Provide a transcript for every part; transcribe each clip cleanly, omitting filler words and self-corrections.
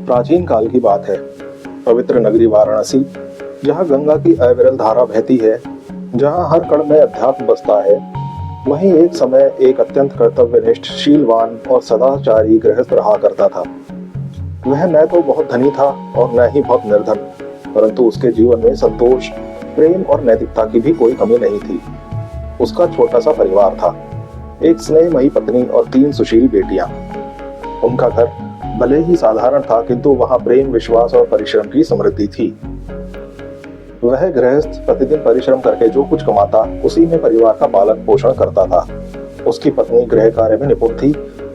प्राचीन काल की बात है। पवित्र नगरी वाराणसी, जहाँ गंगा की अविरल धारा बहती है, जहाँ हर कण में अध्यात्म बसता है, वहीं एक समय एक अत्यंत कर्तव्यनिष्ठ, शीलवान और सदाचारी गृहस्थ रहा करता था। वह न तो बहुत धनी था और न ही बहुत निर्धन, परंतु उसके जीवन में संतोष, प्रेम और नैतिकता की भी कोई कमी नहीं थी। उसका छोटा सा परिवार था, एक स्नेहमयी पत्नी और 3 सुशील बेटियां। उनका घर भले ही साधारण था, किंतु वहां प्रेम, विश्वास और परिश्रम की समृद्धि थी। वह गृहस्थ प्रतिदिन परिश्रम करके जो कुछ कमाता, उसी में परिवार का पालन पोषण करता था। उसकी पत्नी गृह कार्य में निपुण थी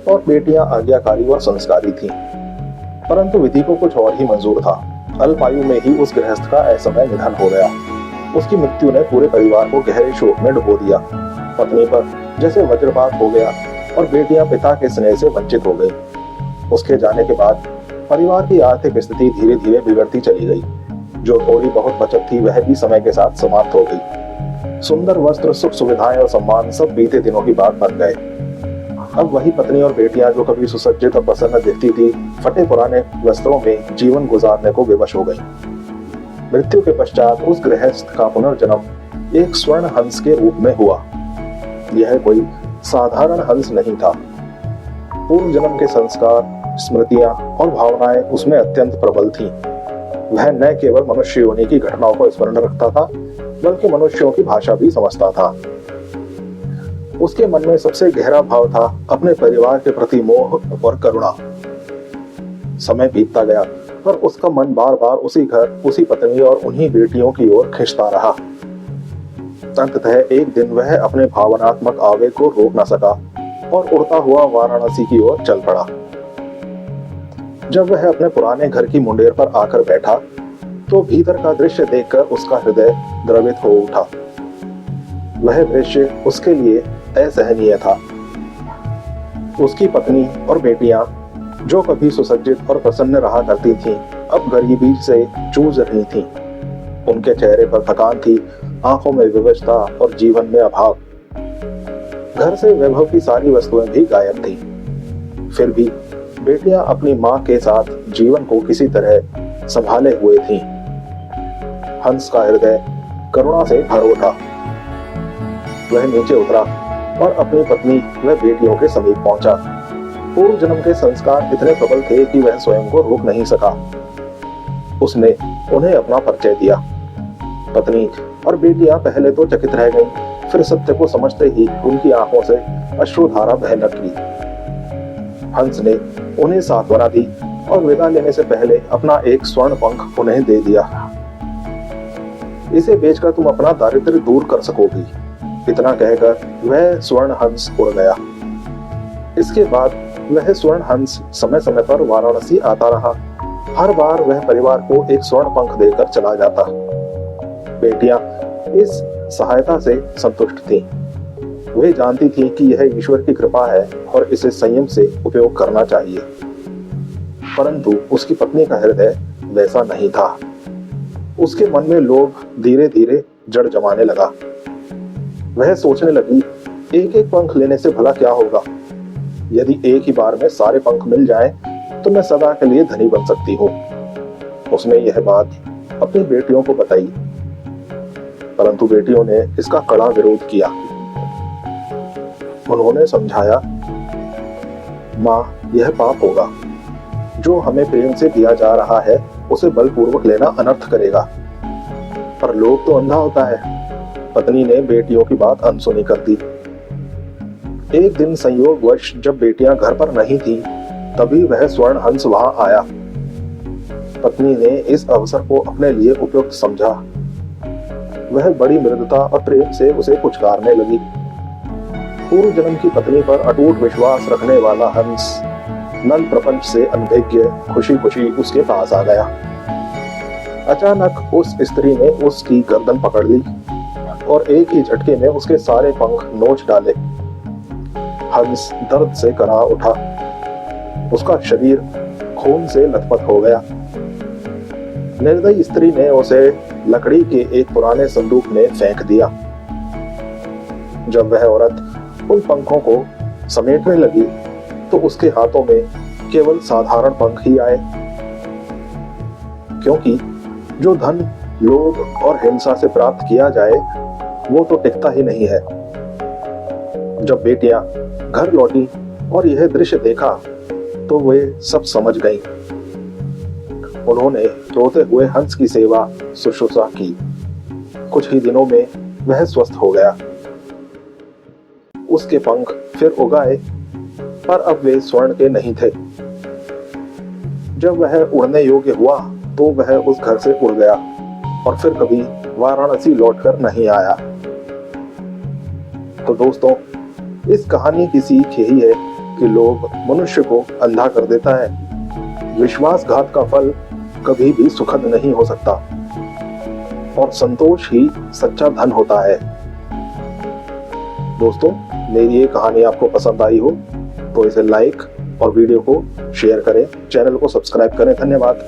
और बेटियां आज्ञाकारी और संस्कारी थीं। परंतु विधि को कुछ और ही मंजूर था। अल्पायु में ही उस गृहस्थ का असमय निधन हो गया। उसकी मृत्यु ने पूरे परिवार को गहरे शोक में डुबो दिया। पत्नी पर जैसे वज्रपात हो गया और बेटियां पिता के स्नेह से वंचित हो गई। उसके जाने के बाद परिवार की आर्थिक स्थिति धीरे धीरे बिगड़ती चली गई। जो थोड़ी बहुत बचत थी, वह भी समय के साथ समाप्त हो गई। सुंदर वस्त्र, सुख सुविधाएं और सम्मान सब बीते दिनों की बात बन गए। अब वही पत्नी और बेटियां जो कभी सुसज्जित और प्रसन्न दिखती थी, फटे पुराने वस्त्रों में जीवन गुजारने को विवश हो गई। मृत्यु के पश्चात उस गृहस्थ का पुनर्जन्म एक स्वर्ण हंस के रूप में हुआ। यह कोई साधारण हंस नहीं था। पूर्व जन्म के संस्कार, स्मृतियां और भावनाएं उसमें अत्यंत प्रबल थीं। वह न केवल मनुष्य योनि की घटनाओं को स्मरण रखता था, बल्कि मनुष्यों की भाषा भी समझता था। उसके मन में सबसे गहरा भाव था अपने परिवार के प्रति मोह और करुणा। समय बीतता गया पर उसका मन बार बार उसी घर, उसी पत्नी और उन्हीं बेटियों की ओर खिंचता रहा। अंततः एक दिन वह अपने भावनात्मक आवेग को रोक न सका और उड़ता हुआ वाराणसी की ओर चल पड़ा। जब वह अपने पुराने घर की मुंडेर पर आकर बैठा, तो भीतर का दृश्य देखकर उसका हृदय द्रवित हो उठा। वह दृश्य उसके लिए असहनीय था। उसकी पत्नी और बेटियां, जो कभी सुसज्जित और प्रसन्न रहा करती थीं, अब गरीबी से जूझ रही थीं। उनके चेहरे पर थकान थी, आंखों में विवशता और जीवन में अभाव। घर से वैभव की सारी वस्तुएं भी गायब थीं। फिर भी बेटियां अपनी मां के साथ जीवन को किसी तरह संभाले हुए थीं। हंस का हृदय करुणा से भर उठा। वह नीचे उतरा और अपनी पत्नी व बेटियों के समीप पहुंचा। पूर्व जन्म के संस्कार इतने प्रबल थे कि वह स्वयं को रोक नहीं सका। उसने उन्हें अपना परिचय दिया। पत्नी और बेटियां पहले तो चकित रह गईं, फिर सत्य को समझते ही उनकी आंखों से अश्रुधारा बहने लगी। हंस ने उन्हें सांत्वना दी और विदा लेने से पहले अपना एक स्वर्ण पंख उन्हें दे दिया। इसे बेचकर तुम अपना दारिद्र्य दूर कर सकोगी। इतना कहकर वह स्वर्ण हंस उड़ गया। इसके बाद वह स्वर्ण हंस समय समय पर वाराणसी आता रहा। हर बार वह परिवार को एक स्वर्ण पंख देकर चला जाता। बेटियां इस सहायता से संतुष्ट थीं। वे जानती थीं कि यह ईश्वर की कृपा है और इसे संयम से उपयोग करना चाहिए। परंतु उसकी पत्नी का हृदय वैसा नहीं था। उसके मन में लोभ धीरे धीरे जड़ जमाने लगा। वह सोचने लगी, एक एक पंख लेने से भला क्या होगा? यदि एक ही बार में सारे पंख मिल जाएं, तो मैं सदा के लिए धनी बन सकती हूँ। उसने यह बात अपनी बेटियों को बताई, परंतु बेटियों ने इसका कड़ा विरोध किया। उन्होंने समझाया, माँ, यह पाप होगा। जो हमें प्रेम से दिया जा रहा है, उसे बलपूर्वक लेना अनर्थ करेगा। पर लोभ तो अंधा होता है। पत्नी ने बेटियों की बात अनसुनी कर दी। एक दिन संयोगवश जब बेटियां घर पर नहीं थीं, तभी वह स्वर्ण हंस वहां आया। पत्नी ने इस अवसर को अपने लिए उपयुक्त समझा। वह बड़ी मृदुता और प्रेम से उसे पुचकारने लगी। पूर्व जन्म की पत्नी पर अटूट विश्वास रखने वाला हंस नल प्रपंच से अनभिज्ञ खुशी खुशी उसके पास आ गया। अचानक उस स्त्री ने उसकी गर्दन पकड़ ली और एक ही झटके में उसके सारे पंख नोच डाले। हंस दर्द से करा उठा। उसका शरीर खून से लथपथ हो गया। निर्दयी स्त्री ने उसे लकड़ी के एक पुराने संदूक में फेंक दिया। जब वह औरत उन पंखों को समेटने लगी, तो उसके हाथों में केवल साधारण पंख ही आए, क्योंकि जो धन लोभ और हिंसा से प्राप्त किया जाए वो तो टिकता ही नहीं है। जब बेटियां घर लौटी और यह दृश्य देखा तो वे सब समझ गईं। उन्होंने रोते हुए हंस की सेवा शुश्रूषा की। कुछ ही दिनों में वह स्वस्थ हो गया। उसके पंख फिर उगाए, पर अब वे स्वर्ण के नहीं थे। जब वह उड़ने योग्य हुआ तो वह उस घर से उड़ गया और फिर कभी वाराणसी लौटकर नहीं आया। तो दोस्तों, इस कहानी की सीख यही है कि लोभ मनुष्य को अंधा कर देता है। विश्वासघात का फल कभी भी सुखद नहीं हो सकता और संतोष ही सच्चा धन होता है। दोस्तों, मेरी ये कहानी आपको पसंद आई हो तो इसे लाइक और वीडियो को शेयर करें, चैनल को सब्सक्राइब करें। धन्यवाद।